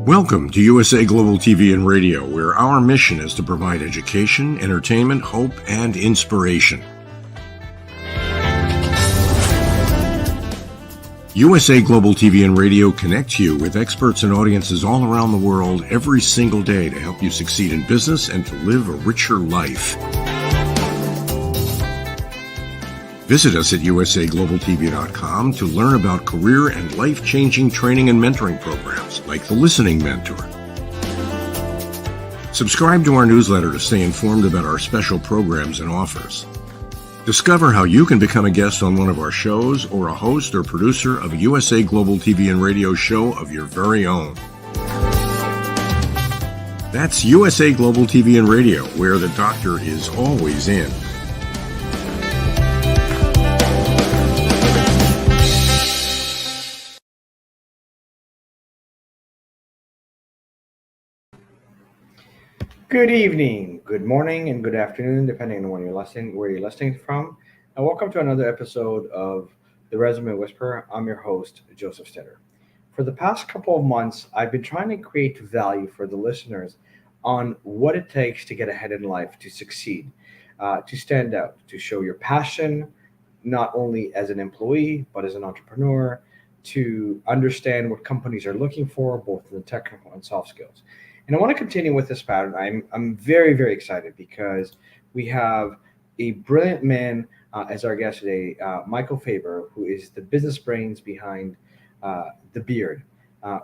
Welcome to USA Global TV and Radio, where our mission is to provide education, entertainment, hope, and inspiration. USA Global TV and Radio connects you with experts and audiences all around the world every single day to help you succeed in business and to live a richer life. Visit us at usaglobaltv.com to learn about career and life-changing training and mentoring programs like the Listening Mentor. Subscribe to our newsletter to stay informed about our special programs and offers. Discover how you can become a guest on one of our shows or a host or producer of a USA Global TV and Radio show of your very own. That's USA Global TV and Radio, where the doctor is always in. Good evening, good morning, and good afternoon, depending on when you're listening, where you're listening from. And welcome to another episode of The Resume Whisperer. I'm your host, Joseph STETTER. For the past couple of months, I've been trying to create value for the listeners on what it takes to get ahead in life, to succeed, to stand out, to show your passion, not only as an employee, but as an entrepreneur, to understand what companies are looking for, both in the technical and soft skills. And I want to continue with this pattern. I'm very, very excited because we have a brilliant man as our guest today, Michael Fabber, who is the business brains behind The Beard,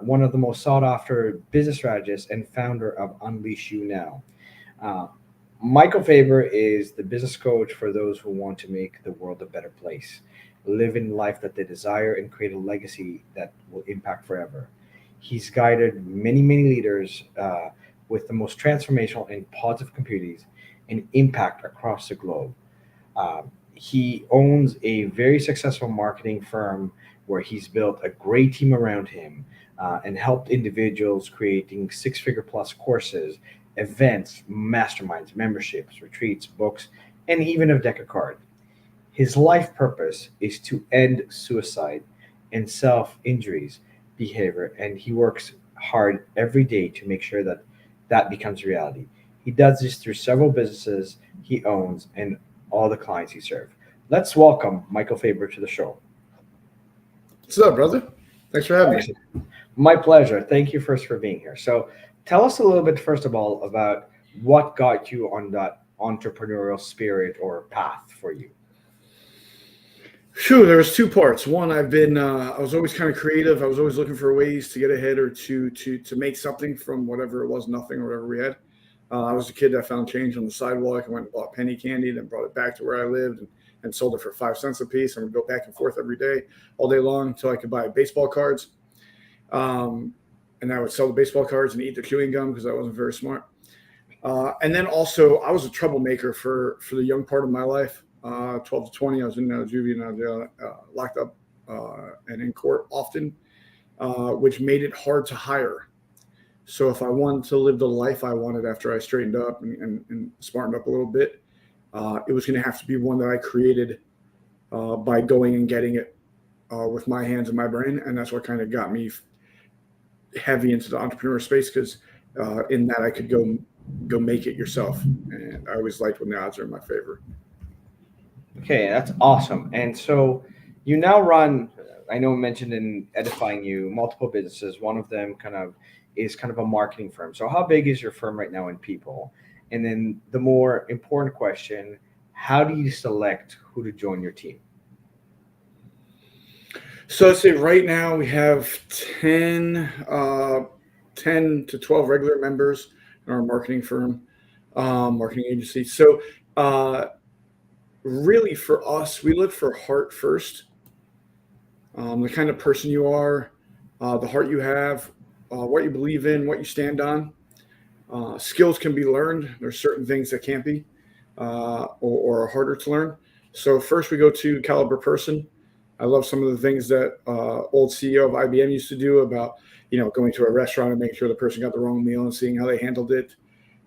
one of the most sought after business strategists and founder of UNLEASHU now. Michael Fabber is the business coach for those who want to make the world a better place, live in life that they desire, and create a legacy that will impact forever. He's guided many, many leaders with the most transformational and positive communities and impact across the globe. He owns a very successful marketing firm where he's built a great team around him and helped individuals creating six-figure plus courses, events, masterminds, memberships, retreats, books, and even a deck of cards. His life purpose is to end suicide and self-injurious behavior, and he works hard every day to make sure that that becomes reality. He does this through several businesses he owns and all the clients he serves. Let's welcome Michael Fabber to the show. What's up, brother? Thanks for having me. My pleasure. Thank you first for being here. So tell us a little bit, first of all, about what got you on that entrepreneurial spirit or path for you. Sure, there was two parts. One, I was always kind of creative. I was always looking for ways to get ahead or to make something from whatever it was, nothing or whatever we had. I was a kid that found change on the sidewalk. I went and bought penny candy, then brought it back to where I lived and sold it for 5 cents a piece. I would go back and forth every day, all day long, until I could buy baseball cards. And I would sell the baseball cards and eat the chewing gum because I wasn't very smart. And then also, I was a troublemaker for the young part of my life. 12 to 20, I was in juvenile jail, locked up and in court often, which made it hard to hire. So if I wanted to live the life I wanted after I straightened up and smartened up a little bit, it was going to have to be one that I created by going and getting it with my hands and my brain. And that's what kind of got me heavy into the entrepreneur space, because in that I could go make it yourself. And I always liked when the odds are in my favor. Okay, that's awesome. And so you now run, I know I mentioned in edifying you, multiple businesses. One of them is kind of a marketing firm. So how big is your firm right now in people? And then the more important question, how do you select who to join your team? So I'd say right now we have 10 to 12 regular members in our marketing firm, marketing agency. So really for us, we look for heart first. The kind of person you are, the heart you have, what you believe in, what you stand on. Skills can be learned. There's certain things that can't be or are harder to learn. So first we go to caliber person. I love some of the things that old CEO of IBM used to do about, going to a restaurant and making sure the person got the wrong meal and seeing how they handled it,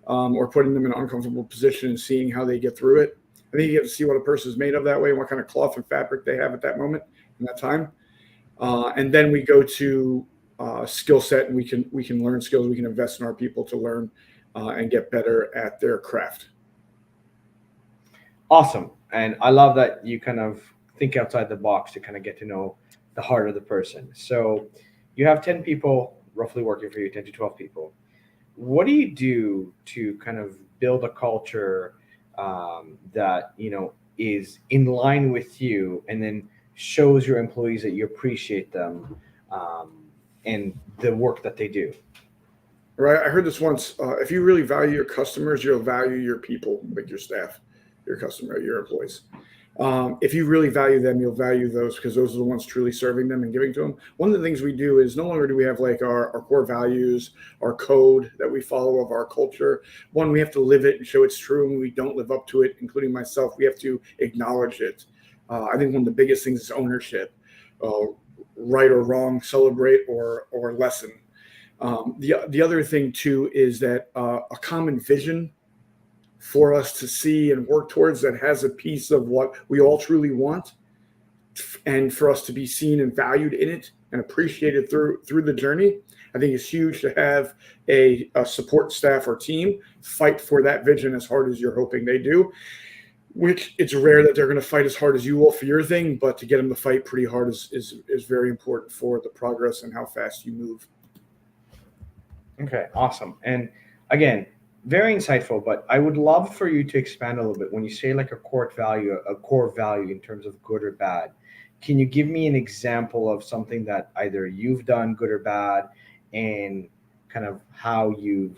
or putting them in an uncomfortable position and seeing how they get through it. I think you get to see what a person is made of that way and what kind of cloth and fabric they have at that moment in that time. And then we go to skill set, and we can learn skills. We can invest in our people to learn and get better at their craft. Awesome. And I love that you kind of think outside the box to kind of get to know the heart of the person. So you have 10 people roughly working for you, 10 to 12 people. What do you do to kind of build a culture that, is in line with you, and then shows your employees that you appreciate them and the work that they do? Right. I heard this once. If you really value your customers, you'll value your people, like your staff, your customer, your employees. If you really value them, you'll value those, because those are the ones truly serving them and giving to them. One of the things we do is no longer do we have like our core values, our code that we follow of our culture. One, we have to live it and show it's true. And when we don't live up to it, including myself, we have to acknowledge it. I think one of the biggest things is ownership. Right or wrong, celebrate or lessen. The other thing too is that a common vision for us to see and work towards that has a piece of what we all truly want, and for us to be seen and valued in it and appreciated through the journey. I think it's huge to have a support staff or team fight for that vision as hard as you're hoping they do, which it's rare that they're going to fight as hard as you will for your thing, but to get them to fight pretty hard is very important for the progress and how fast you move. Okay, awesome. And again, very insightful, but I would love for you to expand a little bit. When you say like a core value in terms of good or bad, can you give me an example of something that either you've done good or bad, and kind of how you've,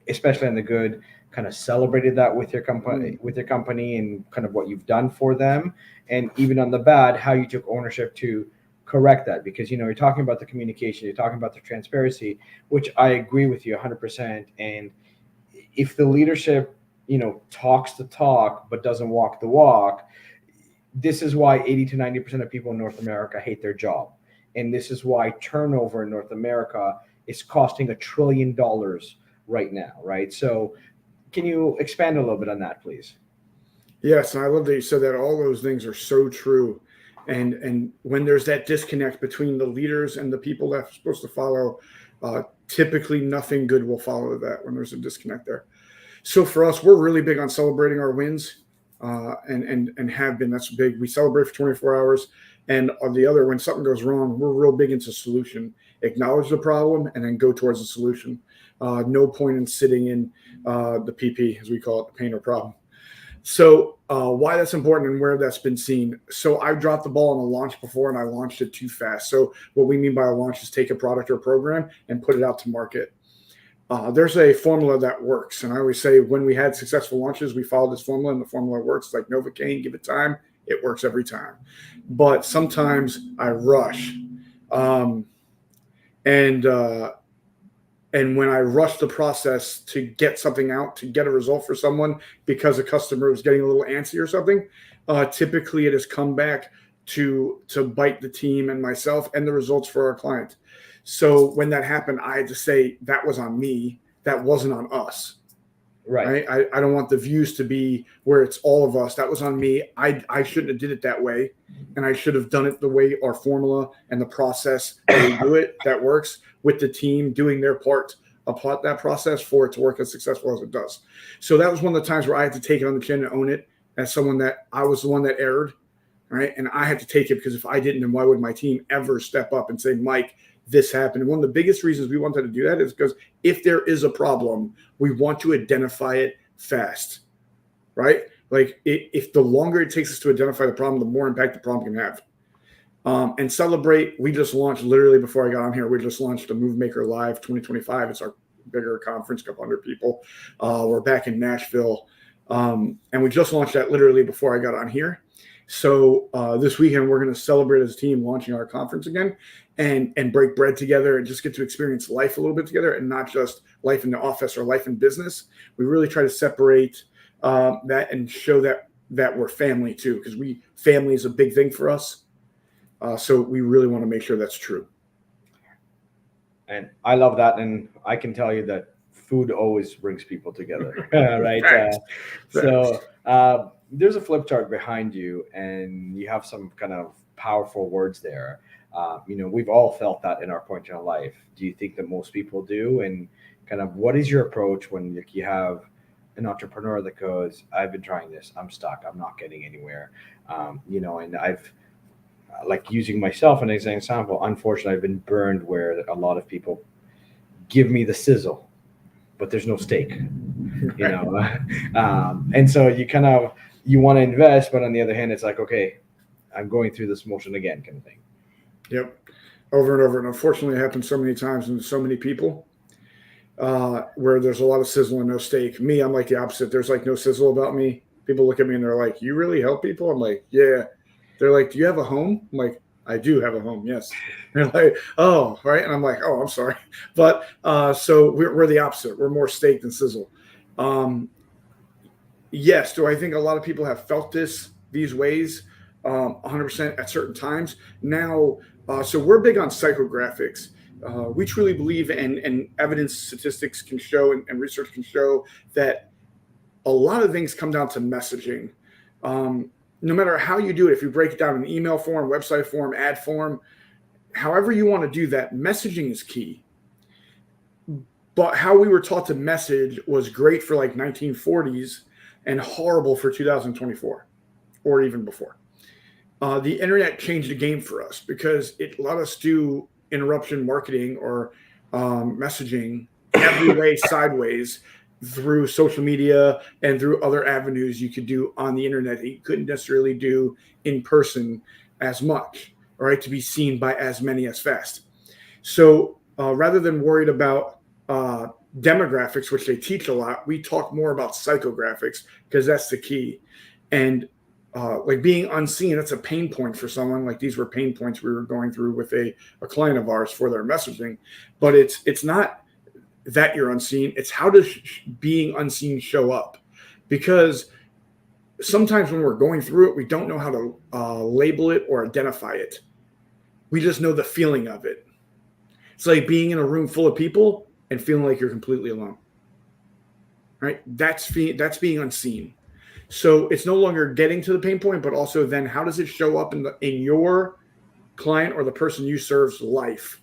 especially on the good, kind of celebrated that with your company and kind of what you've done for them, and even on the bad, how you took ownership to correct that? Because you're talking about the communication, you're talking about the transparency, which I agree with you 100%. And if the leadership talks the talk but doesn't walk the walk, this is why 80 to 90% of people in North America hate their job, and this is why turnover in North America is costing $1 trillion right now, right? So can you expand a little bit on that, please? Yes, and I love that you said that. All those things are so true. And when there's that disconnect between the leaders and the people that are supposed to follow, typically nothing good will follow that when there's a disconnect there. So for us, we're really big on celebrating our wins, and have been. That's big. We celebrate for 24 hours. And on the other, when something goes wrong, we're real big into solution. Acknowledge the problem and then go towards the solution. No point in sitting in the PP, as we call it, the pain or problem. So why that's important and where that's been seen. So I dropped the ball on a launch before, and I launched it too fast. So what we mean by a launch is take a product or program and put it out to market. There's a formula that works. And I always say when we had successful launches, we followed this formula, and the formula works like Novocaine. Give it time. It works every time. But sometimes I rush. And when I rush the process to get something out, to get a result for someone because a customer was getting a little antsy or something, typically it has come back to bite the team and myself and the results for our client. So when that happened, I had to say that was on me. That wasn't on us. Right. I don't want the views to be where it's all of us. That was on me. I shouldn't have did it that way. And I should have done it the way our formula and the process that we do it, that works, with the team doing their part, apply that process for it to work as successful as it does. So that was one of the times where I had to take it on the chin and own it as someone that I was the one that erred. Right. And I had to take it, because if I didn't, then why would my team ever step up and say, Mike, this happened? And one of the biggest reasons we wanted to do that is because if there is a problem, we want to identify it fast, right? Like if the longer it takes us to identify the problem, the more impact the problem can have. And celebrate. We just launched, literally before I got on here, we just launched a Move Maker Live 2025. It's our bigger conference, a couple hundred people. We're back in Nashville. And we just launched that literally before I got on here. So this weekend, we're going to celebrate as a team launching our conference again, and break bread together and just get to experience life a little bit together, and not just life in the office or life in business. We really try to separate that and show that we're family too, because family is a big thing for us. So we really want to make sure that's true. And I love that. And I can tell you that food always brings people together, right? Facts. So there's a flip chart behind you, and you have some kind of powerful words there. We've all felt that in our point in our life. Do you think that most people do? And kind of what is your approach when you have an entrepreneur that goes, I've been trying this, I'm stuck, I'm not getting anywhere. And I've, like, using myself as an example, unfortunately, I've been burned where a lot of people give me the sizzle, but there's no steak, and so you want to invest, but on the other hand, it's like, okay, I'm going through this motion again, kind of thing. Yep. Over and over. And unfortunately, it happens so many times and so many people where there's a lot of sizzle and no steak. Me, I'm like the opposite. There's like no sizzle about me. People look at me and they're like, you really help people? I'm like, yeah. They're like, do you have a home? I'm like, I do have a home. Yes. They're like, oh, right. And I'm like, oh, I'm sorry. But so we're the opposite. We're more steak than sizzle. Yes. Do I think a lot of people have felt these ways? 100% at certain times. Now, so we're big on psychographics. We truly believe, and evidence, statistics can show, and research can show that a lot of things come down to messaging. No matter how you do it, if you break it down in email form, website form, ad form, however you want to do that, messaging is key. But how we were taught to message was great for like 1940s and horrible for 2024 or even before. The internet changed the game for us because it let us do interruption marketing or messaging every way sideways through social media and through other avenues you could do on the internet that you couldn't necessarily do in person as much, all right, to be seen by as many as fast. So rather than worried about demographics, which they teach a lot, we talk more about psychographics because that's the key. And like being unseen, that's a pain point for someone. Like these were pain points we were going through with a client of ours for their messaging. But it's not that you're unseen. It's how does being unseen show up? Because sometimes when we're going through it, we don't know how to label it or identify it. We just know the feeling of it. It's like being in a room full of people and feeling like you're completely alone. Right? That's being unseen. So it's no longer getting to the pain point, but also then how does it show up in your client or the person you serve's life?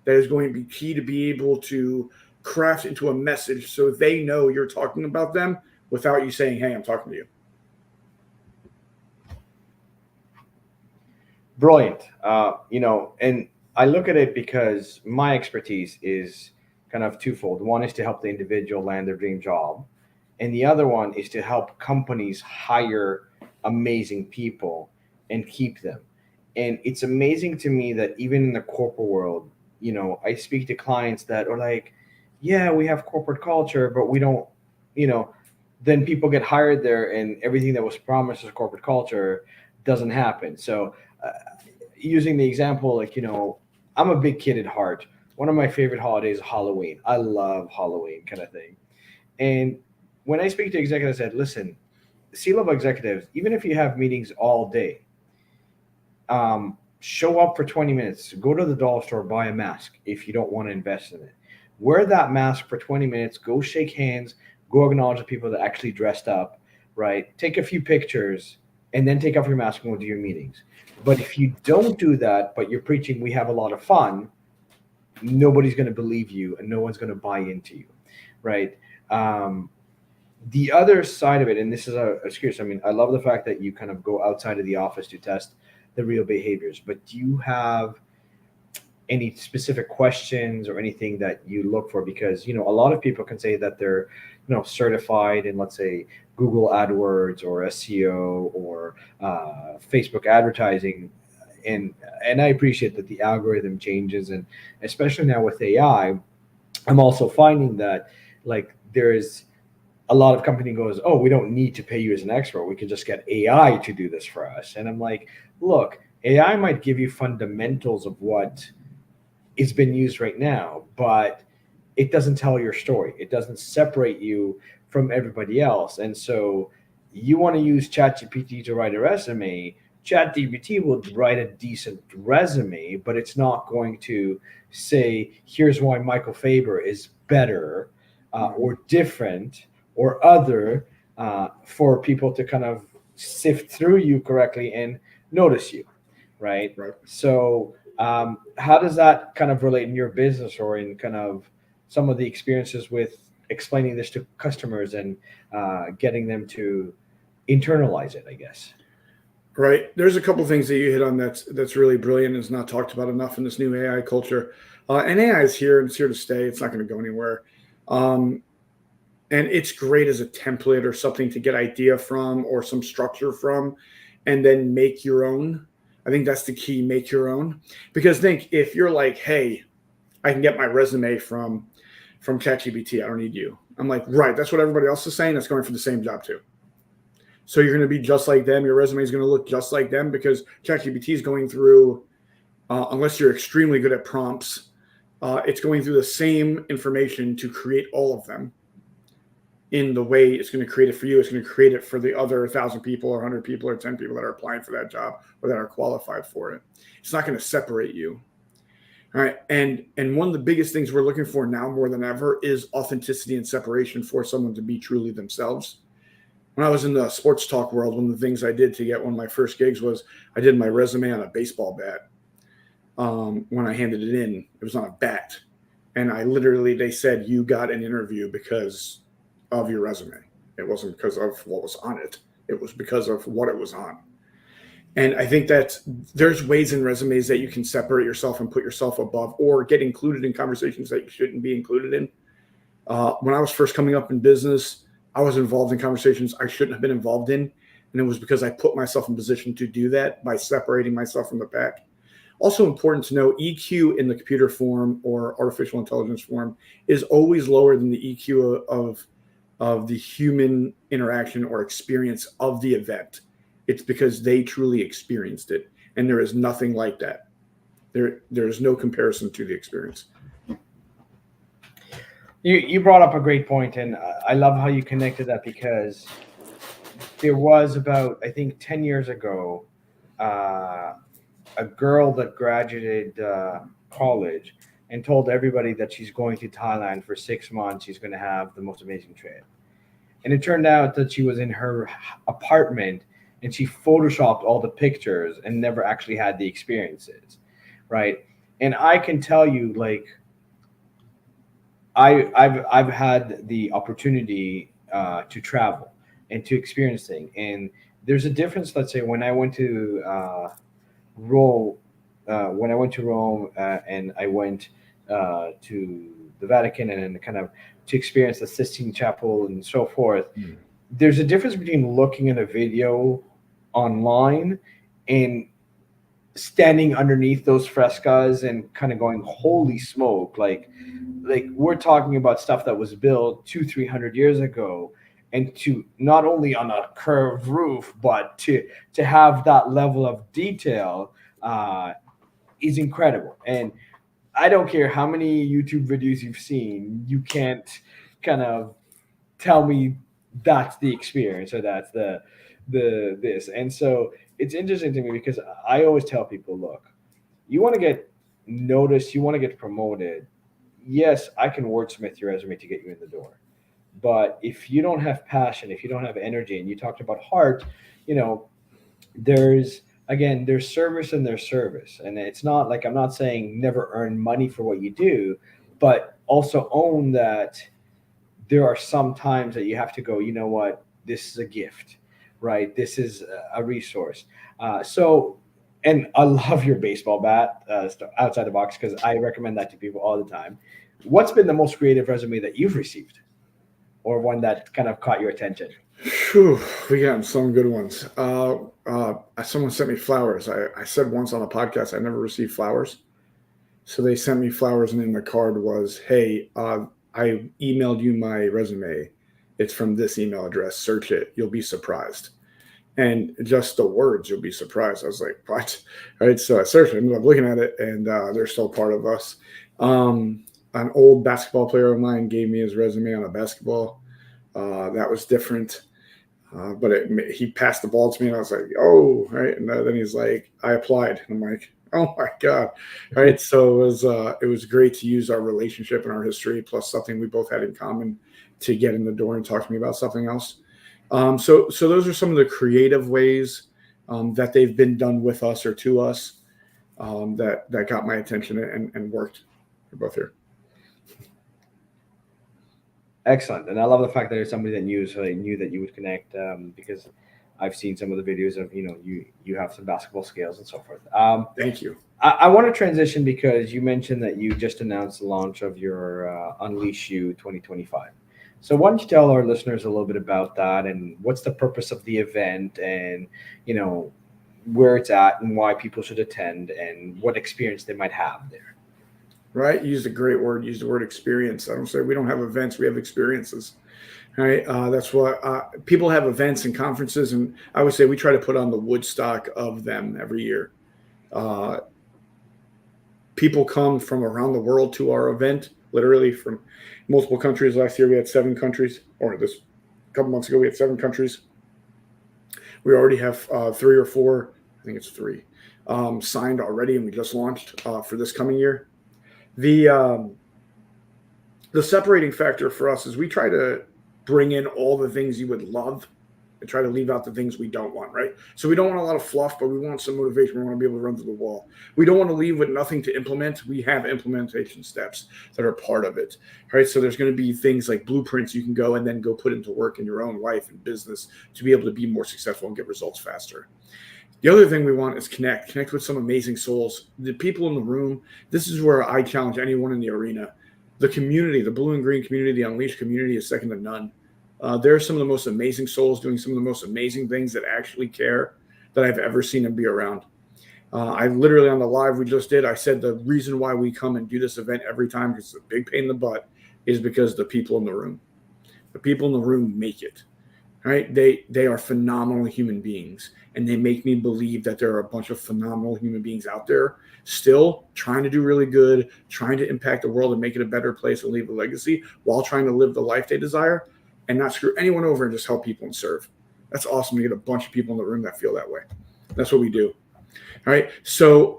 That is going to be key to be able to craft into a message so they know you're talking about them without you saying, hey, I'm talking to you. Brilliant. And I look at it because my expertise is kind of twofold. One is to help the individual land their dream job. And the other one is to help companies hire amazing people and keep them. And it's amazing to me that even in the corporate world, I speak to clients that are like, yeah, we have corporate culture, but we don't, then people get hired there and everything that was promised as corporate culture doesn't happen. So using the example, like, I'm a big kid at heart. One of my favorite holidays is Halloween. I love Halloween kind of thing. And when I speak to executives, I said, listen, C-level executives, even if you have meetings all day, show up for 20 minutes, go to the dollar store, buy a mask if you don't want to invest in it. Wear that mask for 20 minutes, go shake hands, go acknowledge the people that actually dressed up, right? Take a few pictures, and then take off your mask and go to your meetings. But if you don't do that, but you're preaching, we have a lot of fun, nobody's going to believe you and no one's going to buy into you, right? The other side of it, and this is excuse, I mean, I love the fact that you kind of go outside of the office to test the real behaviors, but do you have any specific questions or anything that you look for? Because, a lot of people can say that they're, certified in, let's say, Google AdWords or SEO or Facebook advertising. And I appreciate that the algorithm changes. And especially now with AI, I'm also finding that, like, there's a lot of company goes, oh, we don't need to pay you as an expert. We can just get AI to do this for us. And I'm like, look, AI might give you fundamentals of what is being used right now, but it doesn't tell your story. It doesn't separate you from everybody else. And so you want to use ChatGPT to write a resume, ChatGPT will write a decent resume, but it's not going to say, here's why Michael Faber is better or different or other for people to kind of sift through you correctly and notice you, right? Right. So how does that kind of relate in your business or in kind of some of the experiences with explaining this to customers and getting them to internalize it, I guess? Right. There's a couple things that you hit on that's really brilliant and is not talked about enough in this new AI culture. And AI is here and it's here to stay. It's not going to go anywhere. And it's great as a template or something to get idea from or some structure from, and then make your own. I think that's the key, make your own. Because think, if you're like, hey, I can get my resume from ChatGPT, I don't need you. I'm like, right, that's what everybody else is saying. That's going for the same job too. So you're going to be just like them. Your resume is going to look just like them because ChatGPT is going through, unless you're extremely good at prompts, it's going through the same information to create all of them in the way it's going to create it for you. It's going to create it for the other 1,000 people or 100 people or 10 people that are applying for that job or that are qualified for it. It's not going to separate you. All right. And one of the biggest things we're looking for now more than ever is authenticity and separation for someone to be truly themselves. When I was in the sports talk world, one of the things I did to get one of my first gigs was I did my resume on a baseball bat. When I handed it in, it was on a bat. And they said, you got an interview because of your resume. It wasn't because of what was on it. It was because of what it was on. And I think that there's ways in resumes that you can separate yourself and put yourself above or get included in conversations that you shouldn't be included in. When I was first coming up in business, I was involved in conversations I shouldn't have been involved in. And it was because I put myself in position to do that by separating myself from the pack. Also important to know, EQ in the computer form or artificial intelligence form is always lower than the EQ of the human interaction or experience of the event. It's because they truly experienced it. And there is nothing like that. There is no comparison to the experience. You brought up a great point, and I love how you connected that, because there was about, I think, 10 years ago, a girl that graduated college and told everybody that she's going to Thailand for 6 months. She's going to have the most amazing trip. And it turned out that she was in her apartment and she photoshopped all the pictures and never actually had the experiences, right? And I can tell you, like, I've had the opportunity to travel and to experience things, and there's a difference. Let's say when I went to Rome, and I went to the Vatican and kind of to experience the Sistine Chapel and so forth. There's a difference between looking at a video online and standing underneath those frescoes and kind of going, holy smoke, like we're talking about stuff that was built 200-300 years ago, and to not only on a curved roof, but to have that level of detail is incredible. And I don't care how many YouTube videos you've seen, you can't kind of tell me that's the experience or that's the this. And so it's interesting to me because I always tell people, look, you want to get noticed, you want to get promoted. Yes, I can wordsmith your resume to get you in the door. But if you don't have passion, if you don't have energy, and you talked about heart, there's service and there's service. And it's not like, I'm not saying never earn money for what you do, but also own that there are some times that you have to go, you know what, this is a gift, right? This is a resource. And I love your baseball bat outside the box, because I recommend that to people all the time. What's been the most creative resume that you've received, or one that kind of caught your attention? Whew, we got some good ones. Someone sent me flowers. I said once on a podcast, I never received flowers. So they sent me flowers, and in the card was, hey, I emailed you my resume. It's from this email address. Search it. You'll be surprised. And just the words, you'll be surprised. I was like, what? All right. So I searched it. I ended up looking at it, and they're still part of us. An old basketball player of mine gave me his resume on a basketball. That was different. But he passed the ball to me, and I was like, oh, right. And then he's like, I applied. And I'm like, oh my God. Right. So it was great to use our relationship and our history plus something we both had in common to get in the door and talk to me about something else. So those are some of the creative ways that they've been done with us or to us that got my attention and worked. We're both here. Excellent, and I love the fact that it's somebody that knew, so they knew that you would connect, because I've seen some of the videos of you have some basketball skills and so forth. Thank you. I want to transition because you mentioned that you just announced the launch of your UNLEASHU 2025. So why don't you tell our listeners a little bit about that and what's the purpose of the event and where it's at and why people should attend and what experience they might have there. Right. You used a great word. Use the word experience. I don't say we don't have events. We have experiences. Right. That's what people have events and conferences. And I would say we try to put on the Woodstock of them every year. People come from around the world to our event, literally from multiple countries. Last year we had 7 countries, or this a couple months ago we had 7 countries. We already have 3 or 4, I think it's 3, signed already, and we just launched for this coming year. The separating factor for us is we try to bring in all the things you would love and try to leave out the things we don't want, right? So we don't want a lot of fluff, but we want some motivation. We want to be able to run through the wall. We don't want to leave with nothing to implement. We have implementation steps that are part of it, right? So there's going to be things like blueprints you can go and then go put into work in your own life and business to be able to be more successful and get results faster. The other thing we want is connect with some amazing souls. The people in the room, this is where I challenge anyone in the arena. The community, the blue and green community, the Unleashed community is second to none. There are some of the most amazing souls doing some of the most amazing things that actually care that I've ever seen them be around. I literally, on the live we just did, I said the reason why we come and do this event every time, because it's a big pain in the butt, is because the people in the room make it. Right? They are phenomenal human beings, and they make me believe that there are a bunch of phenomenal human beings out there still trying to do really good, trying to impact the world and make it a better place and leave a legacy while trying to live the life they desire and not screw anyone over and just help people and serve. That's awesome to get a bunch of people in the room that feel that way. That's what we do. All right. So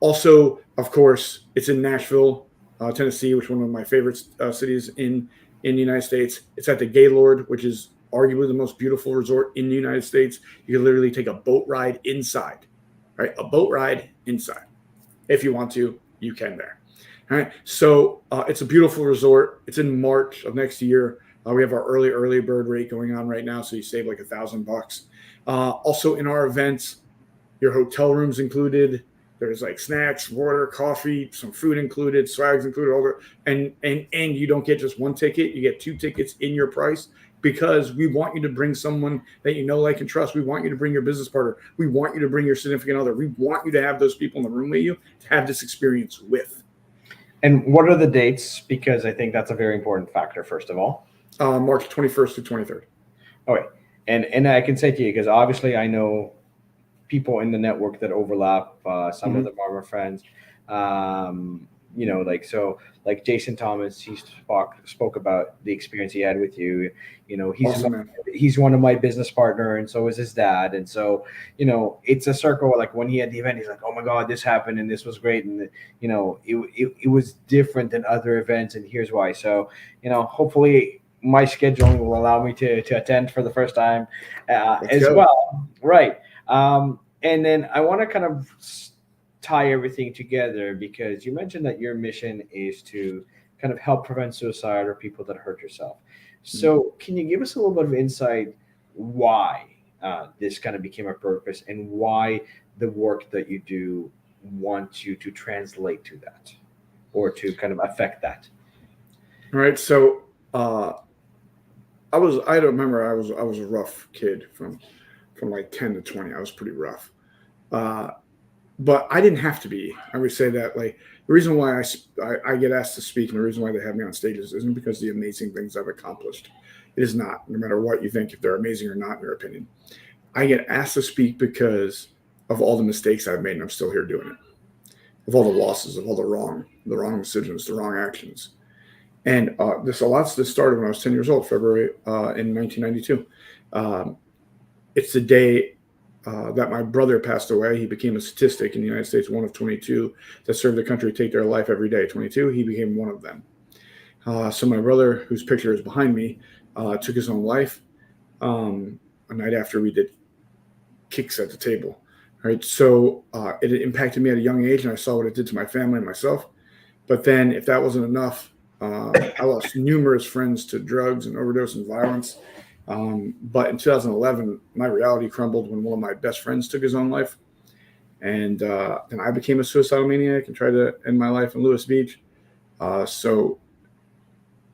also, of course, it's in Nashville, Tennessee, which is one of my favorite cities in the United States. It's at the Gaylord, which is arguably the most beautiful resort in the United States. You can literally take a boat ride inside, right? A boat ride inside. If you want to, you can there. All right. So it's a beautiful resort. It's in March of next year. We have our early bird rate going on right now, so you save like $1,000. Also in our events, your hotel room's included. There's like snacks, water, coffee, some food included, swags included, all that. And you don't get just one ticket, you get 2 tickets in your price, because we want you to bring someone that you know, like, and trust. We want you to bring your business partner. We want you to bring your significant other. We want you to have those people in the room with you to have this experience with. And what are the dates? Because I think that's a very important factor, first of all. March 21st to 23rd. Okay. And I can say to you, because obviously I know people in the network that overlap. Some of them are my friends. Like Jason Thomas, he spoke about the experience he had with you. He's awesome, he's one of my business partner, and so is his dad. And so, it's a circle. Like when he had the event, he's like, "Oh my God, this happened, and this was great, and it was different than other events, and here's why." So, hopefully my scheduling will allow me to attend for the first time as well. Right. And then I want to kind of tie everything together, because you mentioned that your mission is to kind of help prevent suicide or people that hurt yourself. So can you give us a little bit of insight why this kind of became a purpose and why the work that you do wants you to translate to that or to kind of affect that? All right. So I remember I was a rough kid from like 10 to 20. I was pretty rough. But I didn't have to be. I would say that, like, the reason why I get asked to speak and the reason why they have me on stages isn't because of the amazing things I've accomplished. It is not, no matter what you think, if they're amazing or not, in your opinion. I get asked to speak because of all the mistakes I've made, and I'm still here doing it. Of all the losses, of all the wrong decisions, the wrong actions. And this started when I was 10 years old, February in 1992. it's the day that my brother passed away. He became a statistic in the United States, one of 22 that served the country take their life every day. 22, he became one of them. So my brother, whose picture is behind me, took his own life a night after we did kicks at the table. Right. So it impacted me at a young age, and I saw what it did to my family and myself. But then if that wasn't enough, I lost numerous friends to drugs and overdose and violence. But in 2011, my reality crumbled when one of my best friends took his own life. And then I became a suicidal maniac and tried to end my life in Lewis Beach. So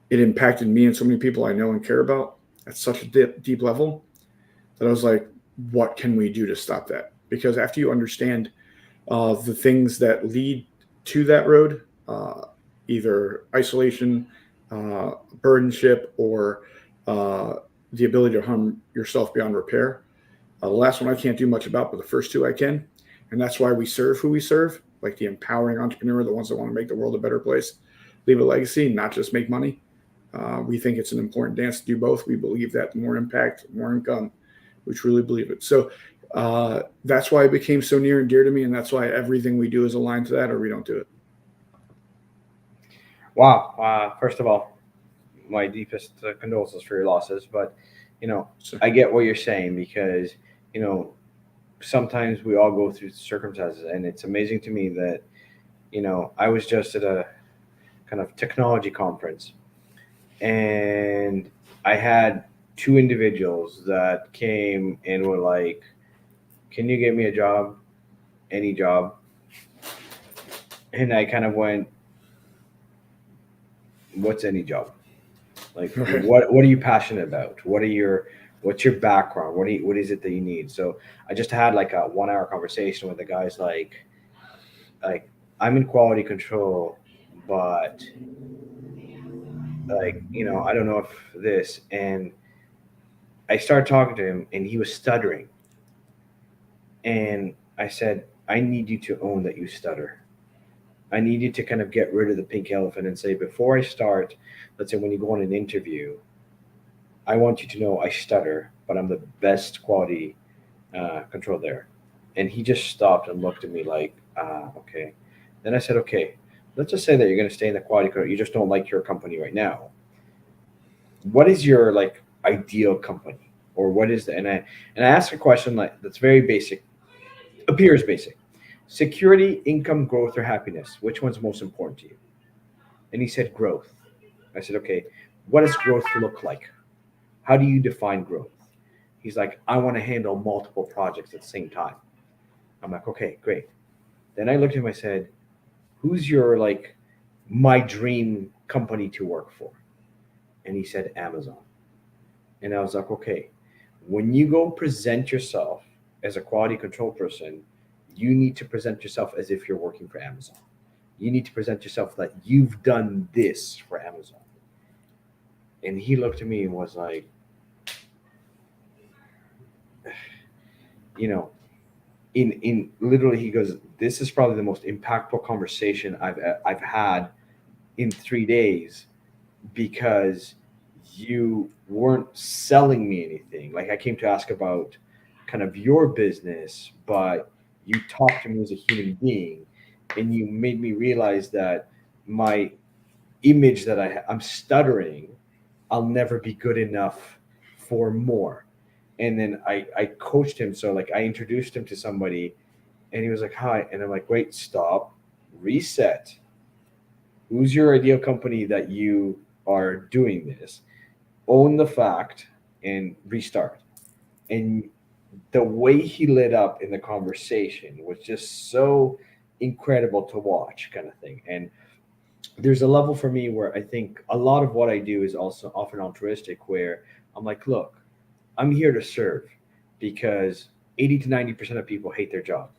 it impacted me and so many people I know and care about at such a deep level that I was like, what can we do to stop that? Because after you understand the things that lead to that road, either isolation, burdenship, or the ability to harm yourself beyond repair. The last one I can't do much about, but the first two I can. And that's why we serve who we serve, like the empowering entrepreneur, the ones that want to make the world a better place, leave a legacy, not just make money. We think it's an important dance to do both. We believe that the more impact, the more income. We truly believe it. So that's why it became so near and dear to me. And that's why everything we do is aligned to that, or we don't do it. Wow. First of all, my deepest condolences for your losses. But, I get what you're saying because, sometimes we all go through circumstances. And it's amazing to me that, I was just at a kind of technology conference. And I had two individuals that came and were like, can you get me a job? Any job? And I kind of went, what's any job? Like, what are you passionate about? What's your background? What is it that you need? So I just had like a 1 hour conversation with the guys like I'm in quality control, but I don't know if this. And I started talking to him and he was stuttering. And I said, I need you to own that you stutter. I need you to kind of get rid of the pink elephant and say, before I start, let's say when you go on an interview, I want you to know I stutter, but I'm the best quality control there. And he just stopped and looked at me like, okay. Then I said, okay, let's just say that you're going to stay in the quality control. You just don't like your company right now. What is your like ideal company, or what is the? And I asked a question like that's very basic, appears basic. Security, income, growth, or happiness? Which one's most important to you? And he said growth. I said, okay, what does growth look like? How do you define growth? He's like, I want to handle multiple projects at the same time. I'm like, okay, great. Then I looked at him, I said, who's your like my dream company to work for? And he said Amazon. And I was like, okay, when you go present yourself as a quality control person, you need to present yourself as if you're working for Amazon. You need to present yourself that you've done this for Amazon. And he looked at me and was like, in literally, he goes, this is probably the most impactful conversation I've had in 3 days, because you weren't selling me anything. Like, I came to ask about kind of your business, but you talked to me as a human being, and you made me realize that my image that I'm stuttering, I'll never be good enough for more. And then I coached him. So like I introduced him to somebody and he was like, hi. And I'm like, wait, stop, reset. Who's your ideal company that you are doing this? Own the fact and restart. And the way he lit up in the conversation was just so incredible to watch, kind of thing. And there's a level for me where I think a lot of what I do is also often altruistic, where I'm like, look, I'm here to serve, because 80 to 90% of people hate their job.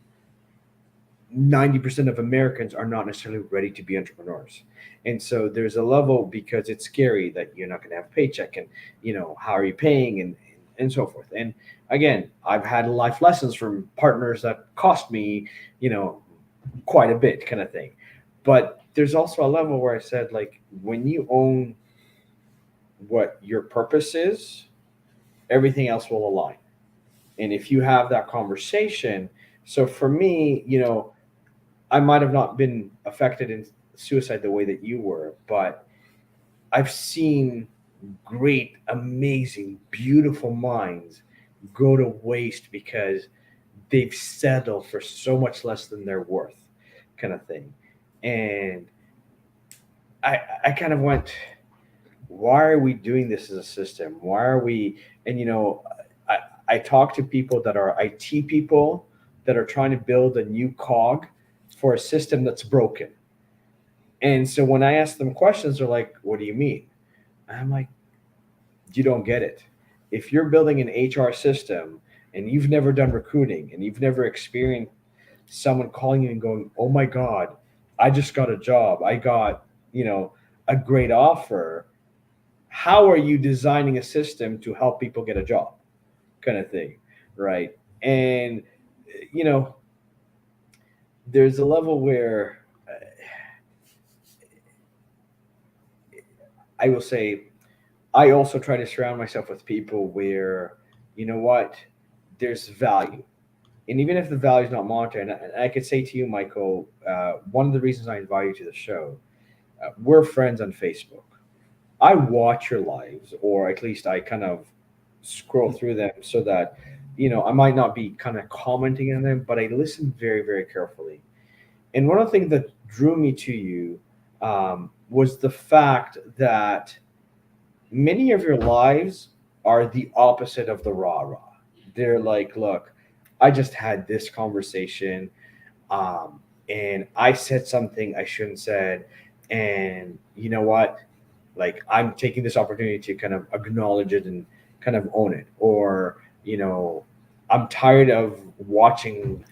90% of Americans are not necessarily ready to be entrepreneurs. And so there's a level, because it's scary that you're not going to have a paycheck, and, how are you paying, and so forth. And again, I've had life lessons from partners that cost me, quite a bit, kind of thing. But there's also a level where I said, like, when you own what your purpose is, everything else will align. And if you have that conversation, so for me, I might have not been affected in suicide the way that you were, but I've seen great, amazing, beautiful minds go to waste because they've settled for so much less than they're worth, kind of thing. And I kind of went, why are we doing this as a system? Why are we? And I talk to people that are IT people that are trying to build a new cog for a system that's broken. And so when I ask them questions, they're like, what do you mean? I'm like, you don't get it. If you're building an HR system and you've never done recruiting and you've never experienced someone calling you and going, oh my God, I just got a job. I got, a great offer. How are you designing a system to help people get a job, kind of thing? Right. And, there's a level where I will say, I also try to surround myself with people where, there's value. And even if the value is not monetary, and I could say to you, Michael, one of the reasons I invite you to the show, we're friends on Facebook. I watch your lives, or at least I kind of scroll through them so that, I might not be kind of commenting on them, but I listen very, very carefully. And one of the things that drew me to you was the fact that many of your lives are the opposite of the rah rah. They're like, look, I just had this conversation, and I said something I shouldn't said, and you know what? Like, I'm taking this opportunity to kind of acknowledge it and kind of own it. Or, I'm tired of watching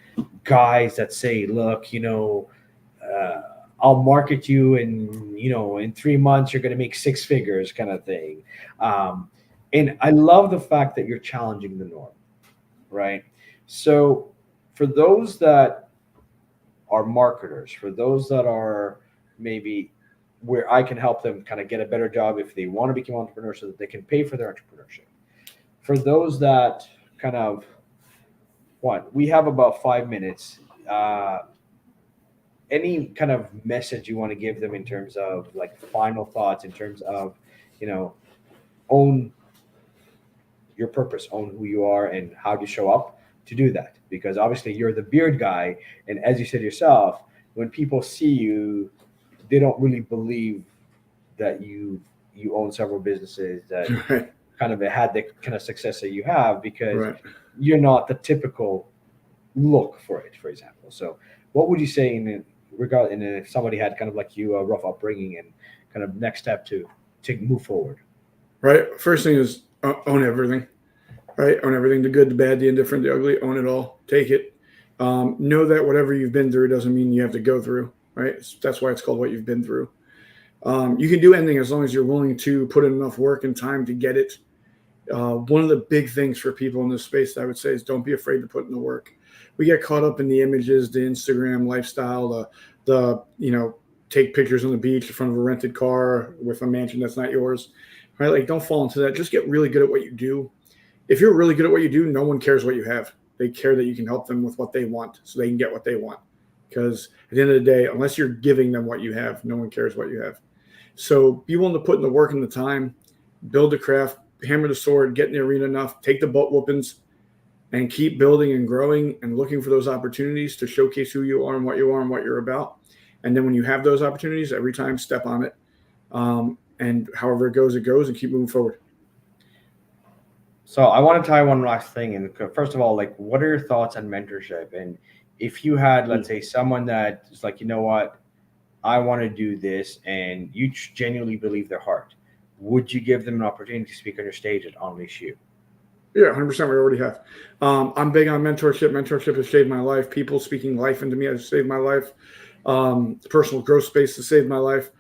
guys that say, look, I'll market you and, in 3 months, you're going to make six figures, kind of thing. And I love the fact that you're challenging the norm, right? So for those that are marketers, for those that are maybe where I can help them kind of get a better job if they want to become entrepreneurs so that they can pay for their entrepreneurship. For those that kind of we have about 5 minutes. Any kind of message you want to give them in terms of like final thoughts, in terms of, own your purpose, own who you are and how to show up to do that. Because obviously you're the beard guy. And as you said yourself, when people see you, they don't really believe that you own several businesses that Right. kind of had the kind of success that you have, because Right. you're not the typical look for it, for example. So what would you say in regard, and if somebody had kind of like you, a rough upbringing and kind of next step to move forward? Right. First thing is own everything. Right. Own everything, the good, the bad, the indifferent, the ugly. Own it all. Take it. Know that whatever you've been through doesn't mean you have to go through. Right. That's why it's called what you've been through. You can do anything as long as you're willing to put in enough work and time to get it. One of the big things for people in this space that I would say is don't be afraid to put in the work. We get caught up in the images, the Instagram lifestyle, the take pictures on the beach in front of a rented car with a mansion that's not yours, right? Like, don't fall into that. Just get really good at what you do. If you're really good at what you do, no one cares what you have. They care that you can help them with what they want so they can get what they want. Because at the end of the day, unless you're giving them what you have, no one cares what you have. So be willing to put in the work and the time, build the craft, hammer the sword, get in the arena enough, take the butt whoopings, and keep building and growing and looking for those opportunities to showcase who you are and what you're about. And then when you have those opportunities, every time step on it. And however it goes, and keep moving forward. So I want to tie one last thing. And first of all, like, what are your thoughts on mentorship? And if you had, let's say, someone that is like, you know what, I want to do this, and you genuinely believe their heart, would you give them an opportunity to speak on your stage at UNLEASHU? Yeah, 100%. We already have. I'm big on mentorship. Mentorship has saved my life. People speaking life into me has saved my life. Personal growth space has saved my life.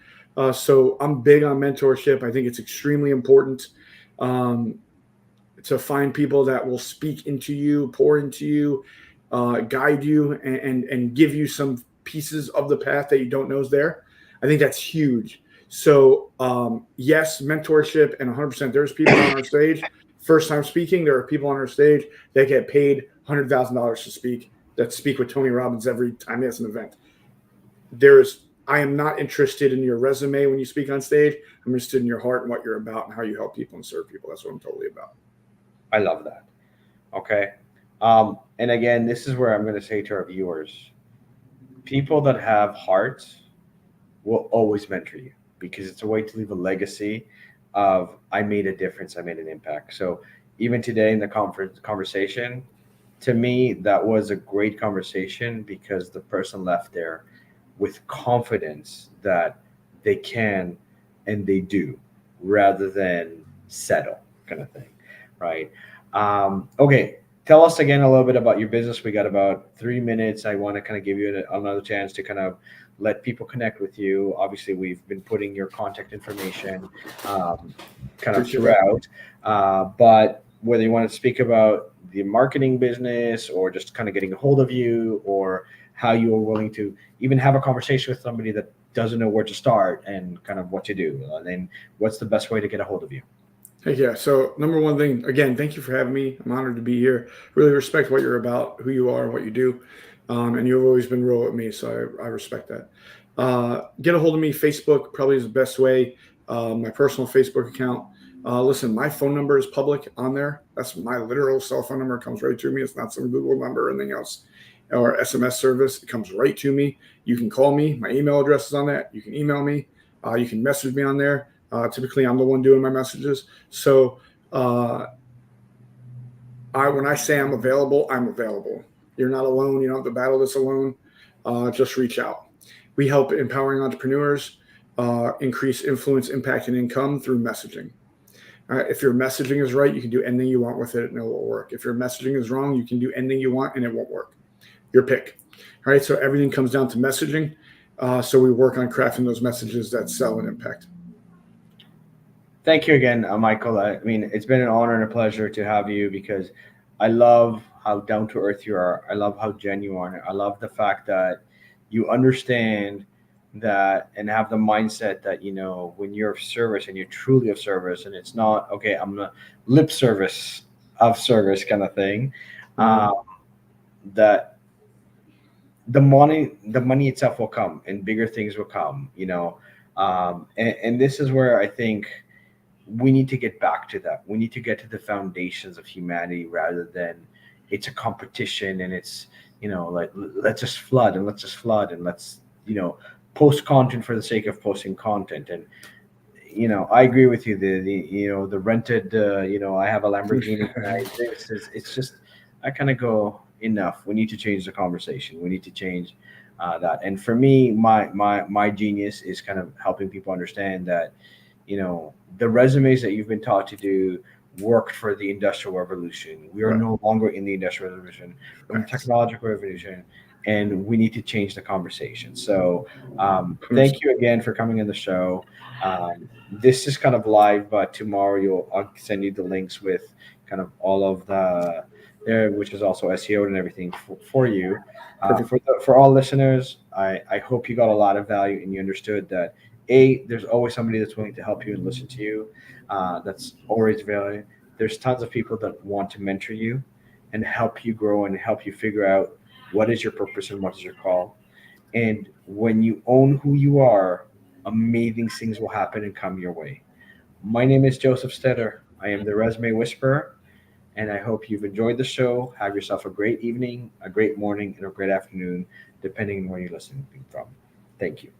So I'm big on mentorship. I think it's extremely important to find people that will speak into you, pour into you, guide you, and give you some pieces of the path that you don't know is there. I think that's huge. So yes, mentorship, and 100%. There's people on our stage first time speaking, there are people on our stage that get paid $100,000 to speak, that speak with Tony Robbins every time he has an event. I am not interested in your resume when you speak on stage. I'm interested in your heart and what you're about and how you help people and serve people. That's what I'm totally about. I love that. Okay. And again, this is where I'm going to say to our viewers, people that have hearts will always mentor you, because it's a way to leave a legacy of, I made a difference, I made an impact. So even today in the conversation, to me, that was a great conversation, because the person left there with confidence that they can and they do, rather than settle, kind of thing, right? Okay, tell us again a little bit about your business. We got about 3 minutes. I want to kind of give you another chance to kind of let people connect with you. Obviously, we've been putting your contact information kind of throughout, but whether you want to speak about the marketing business, or just kind of getting a hold of you, or how you are willing to even have a conversation with somebody that doesn't know where to start and kind of what to do, and then what's the best way to get a hold of you? Hey, yeah. So number one thing, again, thank you for having me. I'm honored to be here. Really respect what you're about, who you are, and what you do. And you've always been real with me, so I respect that. Get a hold of me. Facebook probably is the best way. My personal Facebook account. Listen, my phone number is public on there. That's my literal cell phone number. It comes right to me. It's not some Google number or anything else, or SMS service. It comes right to me. You can call me. My email address is on that. You can email me. You can message me on there. Typically, I'm the one doing my messages. So when I say I'm available, I'm available. You're not alone. You don't have to battle this alone. Just reach out. We help empowering entrepreneurs increase influence, impact, and income through messaging. If your messaging is right, you can do anything you want with it and it will work. If your messaging is wrong, you can do anything you want and it won't work. Your pick. All right. So everything comes down to messaging. So we work on crafting those messages that sell and impact. Thank you again, Michael. I mean, it's been an honor and a pleasure to have you, because I love how down to earth you are. I love how genuine. I love the fact that you understand that and have the mindset that, when you're of service and you're truly of service, and it's not, okay, I'm the lip service of service kind of thing, that the money itself will come and bigger things will come, and this is where I think we need to get back to that. We need to get to the foundations of humanity, rather than it's a competition and it's, like, let's just flood and let's, post content for the sake of posting content. And, I agree with you. The rented, I have a Lamborghini. It's just, I kind of go, enough. We need to change the conversation. We need to change that. And for me, my genius is kind of helping people understand that, the resumes that you've been taught to do worked for the Industrial Revolution. We are no longer in the Industrial Revolution. We're in the technological revolution, and we need to change the conversation. So thank you again for coming on the show. This is kind of live, but tomorrow I'll send you the links with kind of all of the there, which is also SEO and everything for you. For all listeners, I hope you got a lot of value and you understood that there's always somebody that's willing to help you and listen to you. That's always value. There's tons of people that want to mentor you and help you grow and help you figure out what is your purpose and what is your call. And when you own who you are, amazing things will happen and come your way. My name is Joseph Stetter. I am the Resume Whisperer, and I hope you've enjoyed the show. Have yourself a great evening, a great morning, and a great afternoon, depending on where you're listening from. Thank you.